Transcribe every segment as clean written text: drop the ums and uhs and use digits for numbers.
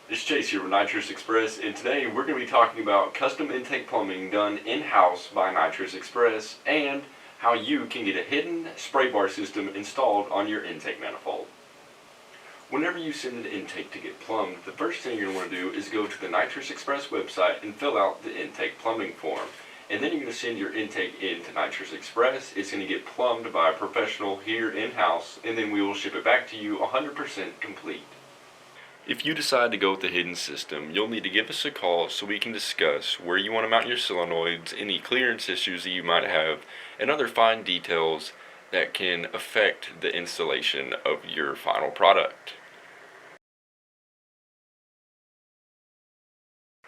It's Chase here with Nitrous Express, and today we're going to be talking about custom intake plumbing done in-house by Nitrous Express and how you can get a hidden spray bar system installed on your intake manifold. Whenever you send an intake to get plumbed, the first thing you're going to want to do is go to the Nitrous Express website and fill out the intake plumbing form. And then you're going to send your intake in to Nitrous Express. It's going to get plumbed by a professional here in-house, and then we will ship it back to you 100% complete. If you decide to go with the hidden system, you'll need to give us a call so we can discuss where you want to mount your solenoids, any clearance issues that you might have, and other fine details that can affect the installation of your final product.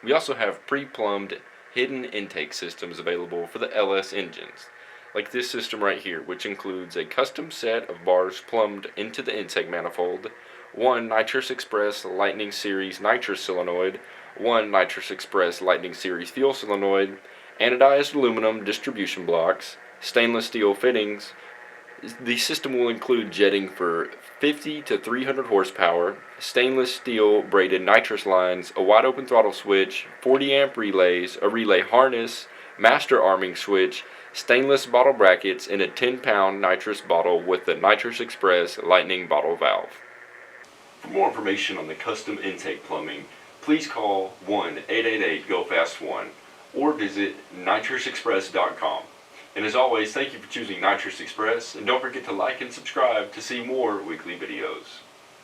We also have pre-plumbed hidden intake systems available for the LS engines, like this system right here, which includes a custom set of bars plumbed into the intake manifold, one Nitrous Express Lightning Series nitrous solenoid, one Nitrous Express Lightning Series fuel solenoid, anodized aluminum distribution blocks, stainless steel fittings. The system will include jetting for 50 to 300 horsepower, stainless steel braided nitrous lines, a wide open throttle switch, 40 amp relays, a relay harness, master arming switch, stainless bottle brackets, and a 10-pound nitrous bottle with the Nitrous Express Lightning bottle valve. For more information on the custom intake plumbing, please call 1-888-GO-FAST-1 or visit nitrousexpress.com. And as always, thank you for choosing Nitrous Express, and don't forget to like and subscribe to see more weekly videos.